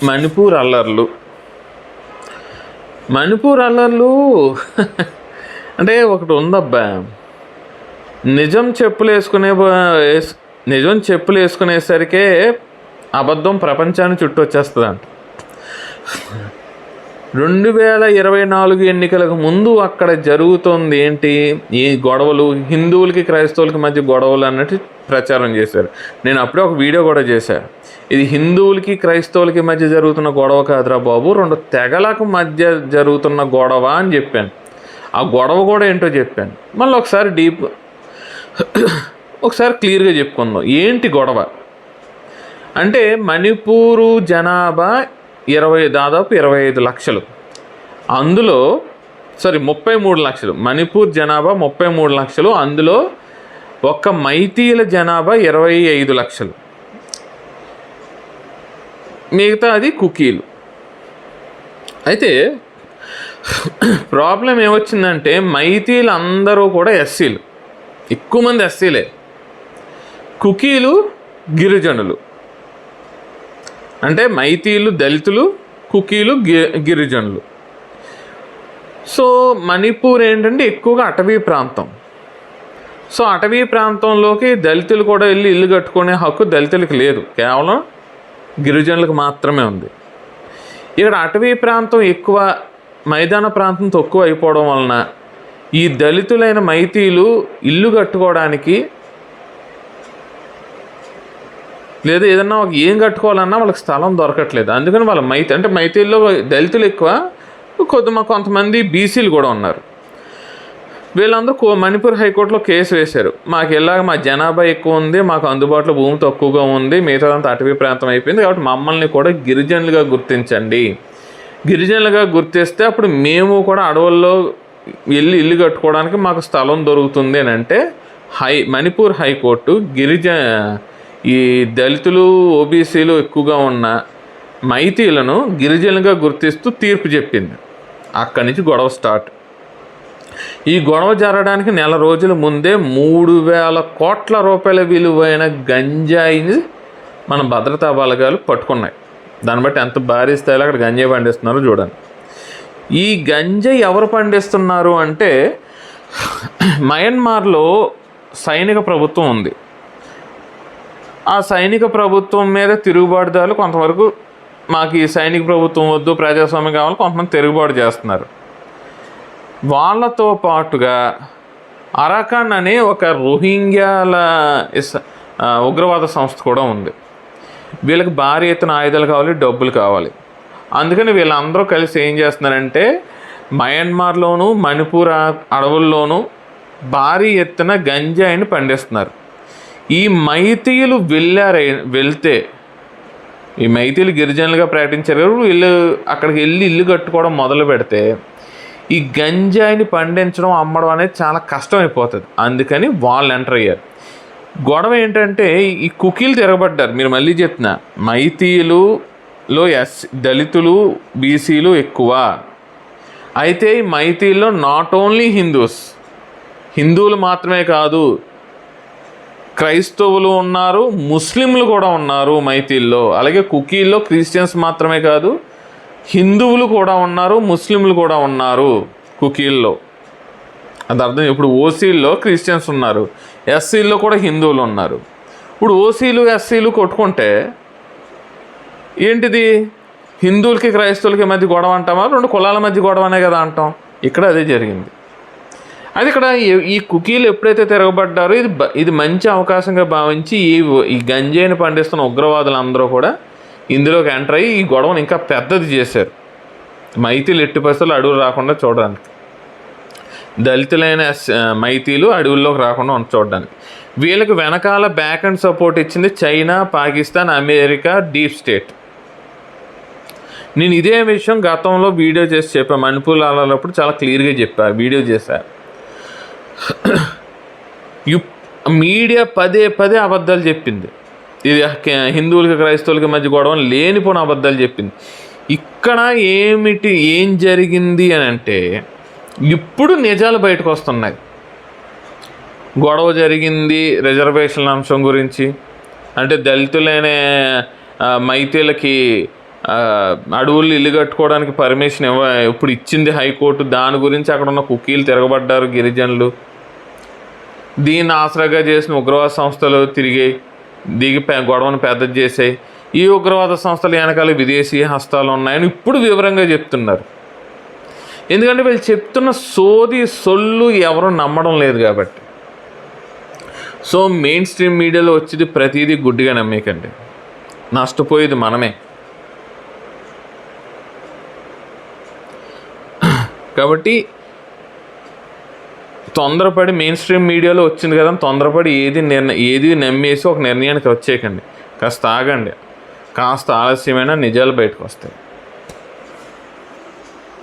మణిపూర్ అల్లర్లు మణిపూర్ అల్లర్లు అంటే ఒకటి ఉందబ్బా. నిజం చెప్పులు వేసుకునేసరికే అబద్ధం ప్రపంచాన్ని చుట్టూ వచ్చేస్తుందంట. 2024 ఎన్నికలకు ముందు అక్కడ జరుగుతుంది ఏంటి, ఈ గొడవలు హిందువులకి క్రైస్తవులకి మధ్య గొడవలు అన్నట్టు ప్రచారం చేశారు. నేను అప్పుడే ఒక వీడియో కూడా చేశాను. ఇది హిందువులకి క్రైస్తవులకి మధ్య జరుగుతున్న గొడవ కాదురా బాబు, 2 తెగలకు మధ్య జరుగుతున్న గొడవ అని చెప్పాను. ఆ గొడవ కూడా ఏంటో చెప్పాను. మళ్ళీ ఒకసారి క్లియర్గా చెప్పుకుందాం. ఏంటి గొడవ అంటే, మణిపూరు జనాభా దాదాపు 25 లక్షలు. అందులో 33 లక్షలు. మణిపూర్ జనాభా 33 లక్షలు. అందులో ఒక్క మైతీల జనాభా 25 లక్షలు. మిగతా అది కుకీలు. అయితే ప్రాబ్లం ఏమొచ్చిందంటే, మైతీలు అందరూ కూడా ఎస్సీలు, ఎక్కువ మంది ఎస్సీలే. కుకీలు గిరిజనులు. అంటే మైతీలు దళితులు, కుకీలు గిరిజనులు. సో మణిపూర్ ఏంటంటే ఎక్కువగా అటవీ ప్రాంతం. సో అటవీ ప్రాంతంలోకి దళితులు కూడా వెళ్ళి ఇల్లు కట్టుకునే హక్కు దళితులకు లేదు, కేవలం గిరిజనులకు మాత్రమే ఉంది. ఇక్కడ అటవీ ప్రాంతం ఎక్కువ, మైదాన ప్రాంతం తక్కువ అయిపోవడం వలన ఈ దళితులైన మైతీలు ఇల్లు కట్టుకోవడానికి లేదా ఏదన్నా ఏం కట్టుకోవాలన్నా వాళ్ళకి స్థలం దొరకట్లేదు. అందుకని వాళ్ళ మైతీల్లో దళితులు ఎక్కువ, కొంతమంది బీసీలు కూడా ఉన్నారు. వీళ్ళందరూ మణిపూర్ హైకోర్టులో కేసు వేశారు. మా జనాభా ఎక్కువ ఉంది, మాకు అందుబాటులో భూమి తక్కువగా ఉంది, మిగతాదంతా అటవీ ప్రాంతం అయిపోయింది, కాబట్టి మమ్మల్ని కూడా గిరిజనులుగా గుర్తించండి. గిరిజనులుగా గుర్తిస్తే అప్పుడు మేము కూడా అడవుల్లో వెళ్ళి ఇల్లు కట్టుకోవడానికి మాకు స్థలం దొరుకుతుంది అని అంటే మణిపూర్ హైకోర్టు ఈ దళితులు, ఓబీసీలు ఎక్కువగా ఉన్న మైతీలను గిరిజనులుగా గుర్తిస్తూ తీర్పు చెప్పింది. అక్కడి నుంచి గొడవ స్టార్ట్. ఈ గొడవ జరగడానికి నెల రోజుల ముందే 3,000 కోట్ల రూపాయల విలువైన గంజాయిని మన భద్రతా బలగాలు పట్టుకున్నాయి. దాన్ని బట్టి ఎంత భారీ స్థాయిలో అక్కడ గంజాయి పండిస్తున్నారో చూడండి. ఈ గంజాయి ఎవరు పండిస్తున్నారు అంటే, మయన్మార్లో సైనిక ప్రభుత్వం ఉంది. ఆ సైనిక ప్రభుత్వం మీద తిరుగుబాటుదారులు కొంతవరకు మాకు ఈ సైనిక ప్రభుత్వం వద్దు, ప్రజాస్వామ్యం కావాలి, కొంతమంది తిరుగుబాటు చేస్తున్నారు. వాళ్ళతో పాటుగా అరాకాన్ అనే ఒక రోహింగ్యాల ఉగ్రవాద సంస్థ కూడా ఉంది. వీళ్ళకి భారీ ఎత్తున ఆయుధాలు కావాలి, డబ్బులు కావాలి. అందుకని వీళ్ళందరూ కలిసి ఏం చేస్తున్నారంటే, మయన్మార్లోను మణిపూర్ అడవుల్లోనూ భారీ ఎత్తున గంజాయిని పండిస్తున్నారు. ఈ మైతీయులు వెళ్తే ఈ మైతీయులు గిరిజనులుగా ప్రకటించారు. వీళ్ళు అక్కడికి వెళ్ళి ఇల్లు కట్టుకోవడం మొదలు పెడితే ఈ గంజాయిని పండించడం, అమ్మడం అనేది చాలా కష్టమైపోతుంది. అందుకని వాళ్ళు ఎంటర్ అయ్యారు. గొడవ ఏంటంటే, ఈ కుకీలు తిరగబడ్డారు. మీరు మళ్ళీ చెప్తున్నా, మైతీయులులో దళితులు, బీసీలు ఎక్కువ. అయితే ఈ మైతీల్లో నాట్ ఓన్లీ హిందువులు మాత్రమే కాదు, క్రైస్తవులు ఉన్నారు, ముస్లింలు కూడా ఉన్నారు మైతీల్లో. అలాగే కుకీల్లో క్రిస్టియన్స్ మాత్రమే కాదు, హిందువులు కూడా ఉన్నారు, ముస్లింలు కూడా ఉన్నారు కుకీల్లో. అది అర్థం. ఇప్పుడు ఓసీల్లో క్రిస్టియన్స్ ఉన్నారు, ఎస్సీల్లో కూడా హిందువులు ఉన్నారు. ఇప్పుడు ఓసీలు ఎస్సీలు కొట్టుకుంటే ఏంటిది, హిందువులకి క్రైస్తవులకి మధ్య గొడవ అంటామా, 2 కులాల మధ్య గొడవనే కదా అంటాం. ఇక్కడ అదే జరిగింది. అది ఇక్కడ ఈ కుకీలు ఎప్పుడైతే తిరగబడ్డారో ఇది మంచి అవకాశంగా భావించి ఈ గంజాయిని పండిస్తున్న ఉగ్రవాదులు అందరూ కూడా ఇందులోకి ఎంటర్ అయ్యి ఈ గొడవను ఇంకా పెద్దది చేశారు. మైతీలు ఎట్టి పరిస్థితుల్లో అడవులు రాకుండా చూడడానికి, దళితులైన మైతీలు అడవుల్లోకి రాకుండా చూడడానికి. వీళ్ళకి వెనకాల బ్యాక్ అండ్ సపోర్ట్ ఇచ్చింది China, Pakistan, America, deep state. నేను ఇదే విషయం గతంలో వీడియో చేసి చెప్పాను. మణిపూర్ అల్లర్లప్పుడు చాలా క్లియర్గా చెప్పాను, వీడియో చేశాను. మీడియా పదే అబద్ధాలు చెప్పింది. ఇది హిందువులకి క్రైస్తవులకి మధ్య గొడవ లేనిపోయిన అబద్ధాలు చెప్పింది. ఇక్కడ ఏం జరిగింది అని అంటే, ఇప్పుడు నిజాలు బయటకు వస్తున్నాయి. గొడవ జరిగింది రిజర్వేషన్ల అంశం గురించి. అంటే దళితులైన మైతీలకి అడవులు ఇల్లు కట్టుకోవడానికి పర్మిషన్ ఇప్పుడు ఇచ్చింది హైకోర్టు. దాని గురించి అక్కడ ఉన్న కుకీలు తిరగబడ్డారు, గిరిజనులు. దీన్ని ఆసరాగా చేసిన ఉగ్రవాద సంస్థలు తిరిగాయి, దిగి గొడవను పెద్దది చేసాయి. ఈ ఉగ్రవాద సంస్థలు వెనకాల విదేశీ హస్తాలు ఉన్నాయని ఇప్పుడు వివరంగా చెప్తున్నారు. ఎందుకంటే వీళ్ళు చెప్తున్న సోది సొల్లు ఎవరు నమ్మడం లేదు కాబట్టి. సో మెయిన్ స్ట్రీమ్ మీడియాలో వచ్చేది ప్రతిదీ గుడ్డిగా నమ్మేకండి, నష్టపోయేది మనమే. కాబట్టి తొందరపడి మెయిన్ స్ట్రీమ్ మీడియాలో వచ్చింది కదా తొందరపడి ఏది నమ్మేసి ఒక నిర్ణయానికి వచ్చేయకండి. కాస్త ఆగండి, కాస్త ఆలస్యమైన నిజాలు బయటకు వస్తాయి.